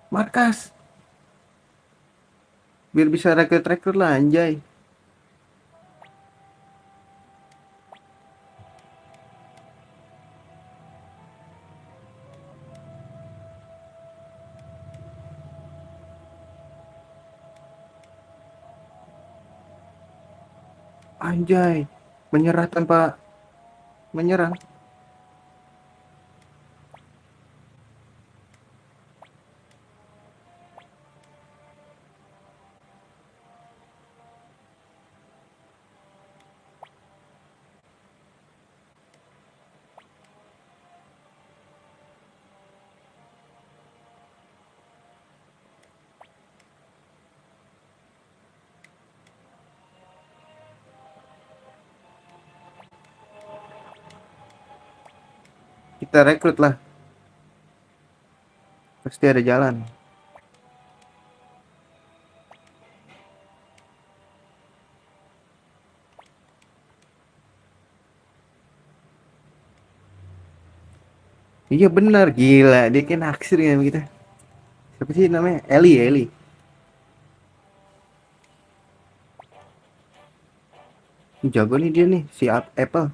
Markas, biar bisa rekrut-rekrut lah anjay. Anjay, menyerah tanpa menyerang. Kita rekrut lah, pasti ada jalan. Iya benar, gila dia kan naksir ya kita. Siapa sih namanya? Eli, Eli. Jago nih dia nih, si Apple.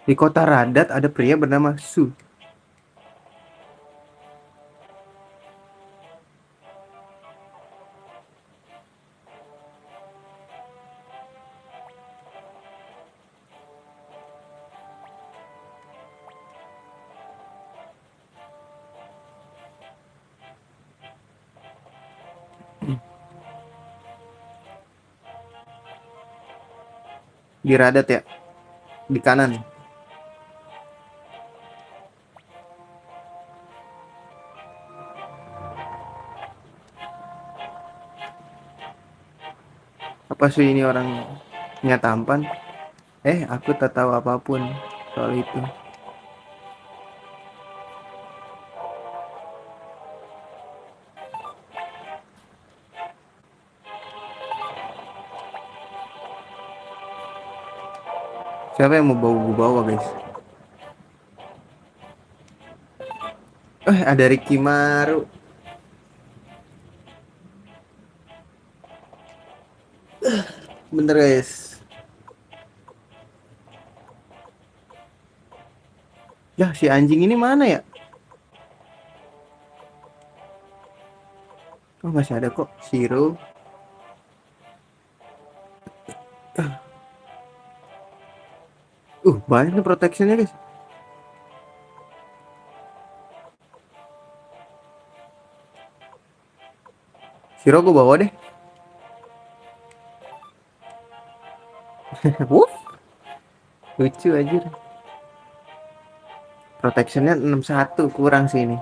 Di kota Radat ada pria bernama Su. Di Radat ya, di kanan. Apa sih ini orangnya tampan? Aku tak tahu apapun soal itu. Siapa yang mau bawa guys? Ada Ricky Maru. Bener guys. Ya si anjing ini mana ya? Oh masih ada kok. Shiro. Banyak nih protectionnya guys. Shiro gue bawa deh. Wuh, lucu aja. Protectionnya 61 kurang sih ini.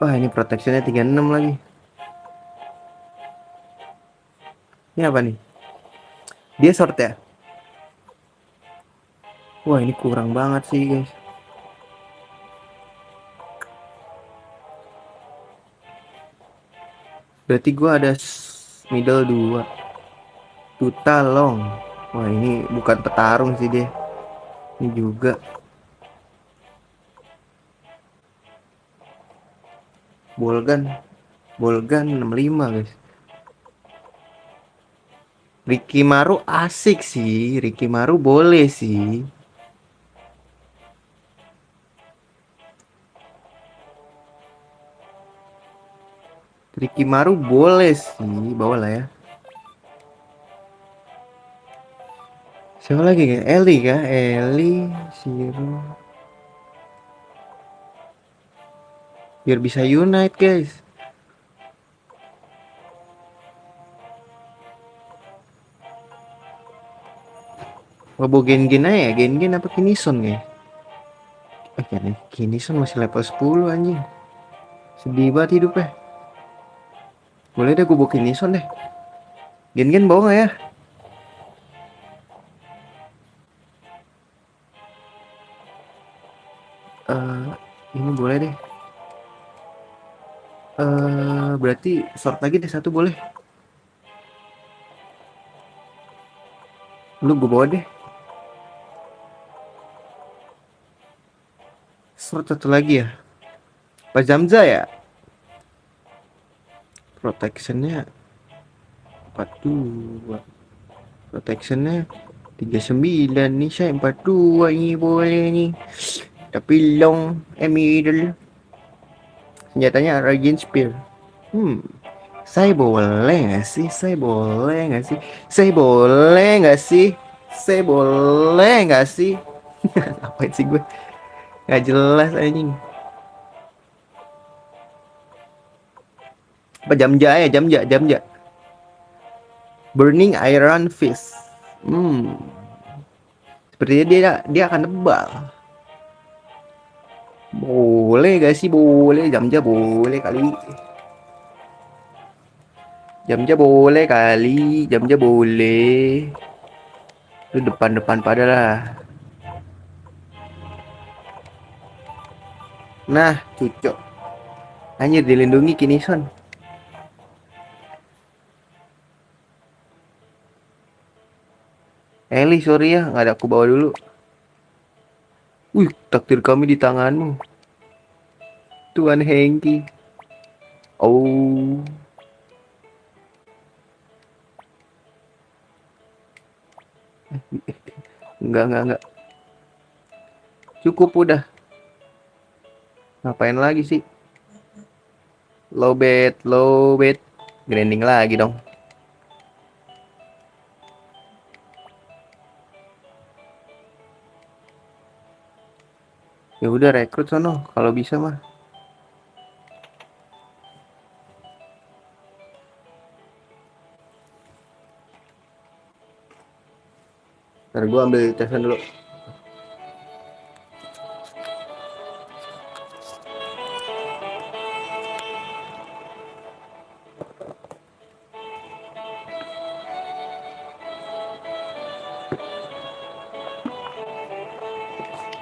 Wah ini protectionnya 36 lagi. Ini apa nih? Dia short ya? Wah ini kurang banget sih guys. Berarti gua ada middle 2. Tuta long. Wah ini bukan petarung sih dia. Ini juga. Bolgan. Bolgan 65 guys. Ricky Maru asik sih. Ricky Maru boleh sih. Ricky Maru boleh sih. Bawa lah ya. Siapa lagi ya? Eli kah? Eli, Shiro. Biar bisa unite guys. Bawa Gengen aja ya. Gengen apa Kinison ya? Kayaknya Kinison masih level 10 anjing. Sedih banget hidupnya. Boleh deh gue bawa Kinison deh. Gengen bawa gak ya? Eh ini boleh deh. Berarti short lagi deh satu boleh. Lu gue bawa deh. Slot satu lagi ya. Pak Zamza ya. Protectionnya 42. Protectionnya 39 nih, saya 42 ini boleh nih. Tapi long middle. Senjatanya Raging Spear. Hmm. Saya boleh nggak sih? Saya boleh nggak sih? Saya boleh nggak sih? Saya boleh nggak sih? Ngapain sih gue? Nggak jelas anjing. Apa Jamja ya? Jamja, Jamja. Burning Iron Fist. Hmm. Sepertinya dia akan tebal. Boleh gak sih? Boleh. Jamja boleh kali. Jamja boleh kali. Jamja boleh. Lu depan-depan pada lah. Nah, cucok. Anjir dilindungi Kinison. Eli, sorry ya, nggak ada aku bawa dulu. Wih, takdir kami di tanganmu, Tuan Hengki. Oh, enggak. Cukup udah. Ngapain lagi sih? Low bet. Grinding lagi dong. Ya udah rekrut sono kalau bisa mah. Ntar gua ambil tesan dulu.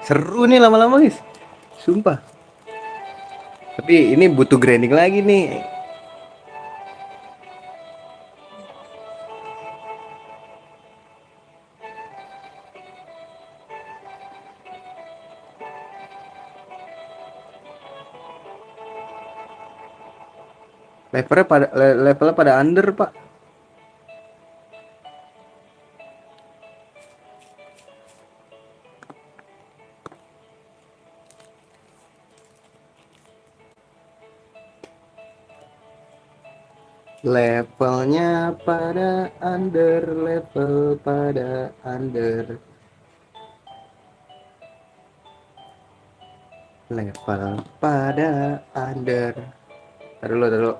Seru nih lama-lama guys. Sumpah. Tapi ini butuh grinding lagi nih. Levelnya pada under, Pak. Levelnya pada under, level pada under. Level pada under. Taruh dulu.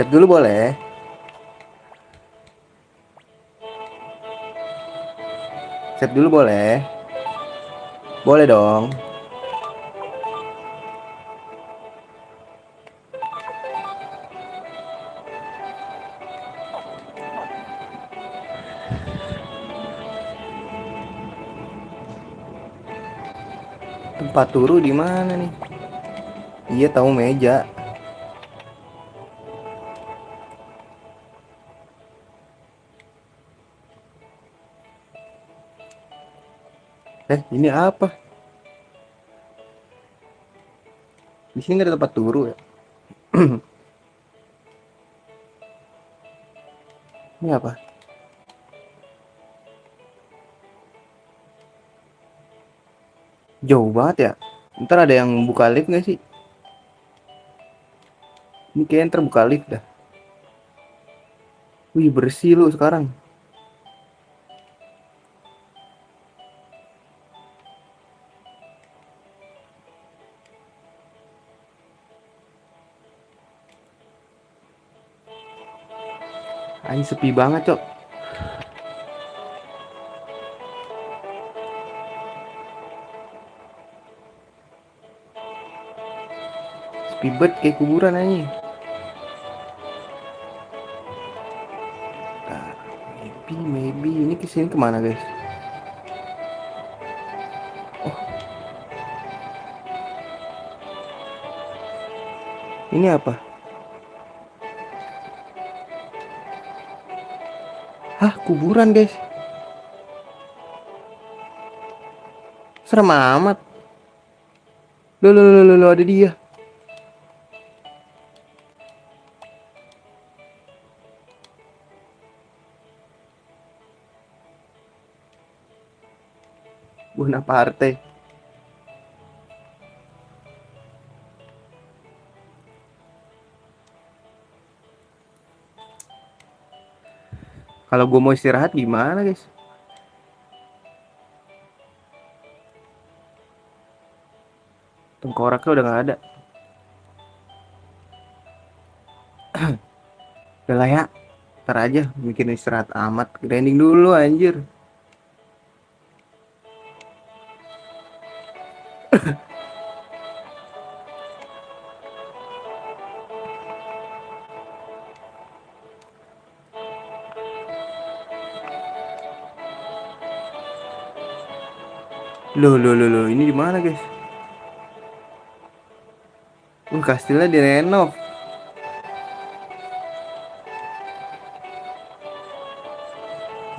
Set dulu boleh. Set dulu boleh. Boleh dong. Tempat turu di mana nih? Iya tahu meja. Ini apa? Di sini nggak ada tempat turu ya? Ini apa? Jauh banget ya. Ntar ada yang buka lift nggak sih? Ini kayaknya terbuka lift dah. Wih bersih lu sekarang. Ini sepi banget cok. Sepi banget kayak kuburan aja. maybe ini kesini kemana guys? Oh, ini apa? Hah, kuburan guys. Serem amat. Loh, ada dia. Bonaparte. Kalau gue mau istirahat gimana guys? Tengkoraknya udah nggak ada. Udah lah ya. Ntar aja bikin istirahat amat. Grinding dulu anjir. Loh, ini di mana guys? Kastilnya direnov.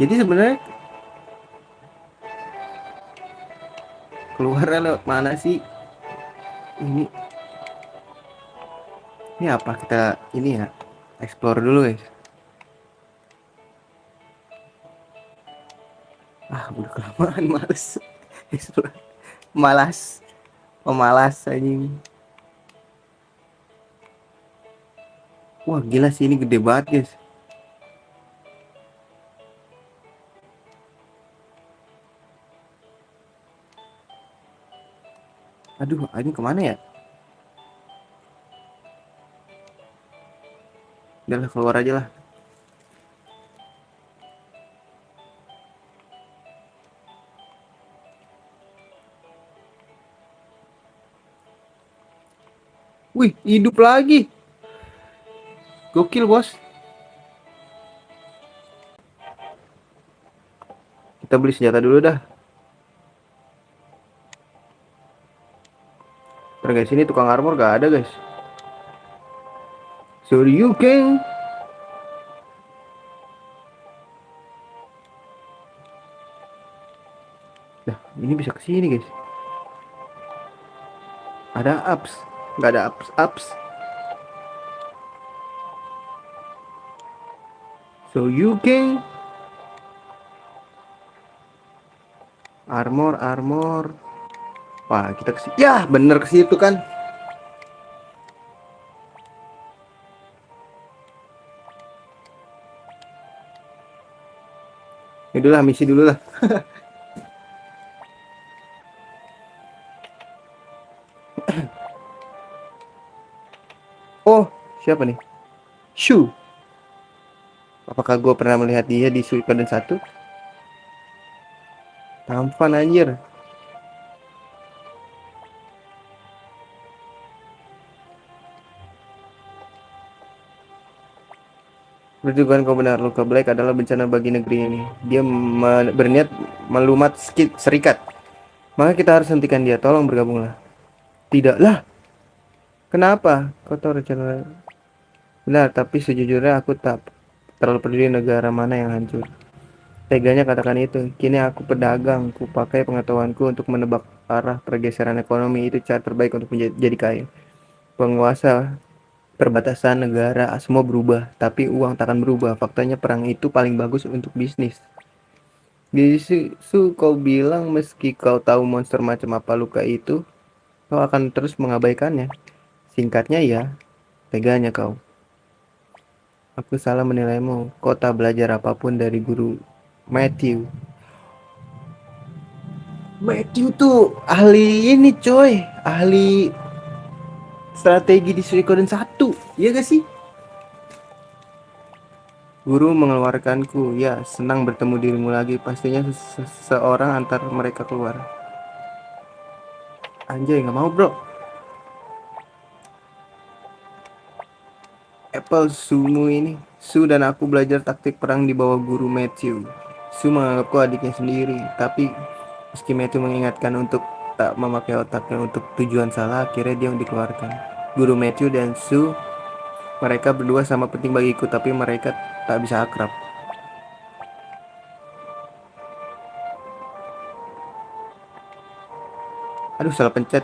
Jadi sebenarnya keluarnya lewat mana sih? Ini ini apa kita ini ya? Explore dulu guys. Ah, udah kelamaan males. Explore. Malas. Oh, malas anjing. Wah, gila sih ini gede banget guys. Aduh, ini kemana ya? Udah lah, keluar aja lah. Wih, hidup lagi. Gokil bos. Kita beli senjata dulu dah. Terus guys, ini tukang armor gak ada guys. So you can. Nah, ini bisa ke sini guys. Ada ups, nggak ada ups. So you can. Armor. Wah, kita ke situ. Ya, bener ke situ kan. Yaudah lah, misi dulu lah. Oh, siapa nih? Shu. Apakah gue pernah melihat dia di Suikoden 1? Tampan anjir. Perdugaan kau benar, Luka Black adalah bencana bagi negeri ini. Dia berniat melumat serikat. Maka kita harus hentikan dia. Tolong bergabunglah. Tidaklah. Kenapa? Kau tahu rencana. Benar, tapi sejujurnya aku tak terlalu peduli negara mana yang hancur. Teganya katakan itu. Kini aku pedagang. Ku pakai pengetahuanku untuk menebak arah pergeseran ekonomi. Itu cara terbaik untuk menjadi kaya. Penguasa, perbatasan negara, semua berubah. Tapi uang tak akan berubah. Faktanya perang itu paling bagus untuk bisnis. Bisu, kau bilang meski kau tahu monster macam apa luka itu, kau akan terus mengabaikannya. Singkatnya ya, teganya kau. Aku salah menilaimu. Kau tak belajar apapun dari guru Matthew. Matthew tuh ahli ini coy. Ahli strategi di Suikoden 1. Iya gak sih? Guru mengeluarkanku. Ya, senang bertemu dirimu lagi. Pastinya seseorang antar mereka keluar. Anjay, gak mau bro. Apple, Sumu ini. Su dan aku belajar taktik perang di bawah guru Matthew. Su menganggapku adiknya sendiri, tapi meski Matthew mengingatkan untuk tak memakai otaknya untuk tujuan salah, akhirnya dia dikeluarkan. Guru Matthew dan Su, mereka berdua sama penting bagiku, tapi mereka tak bisa akrab. Aduh, salah pencet.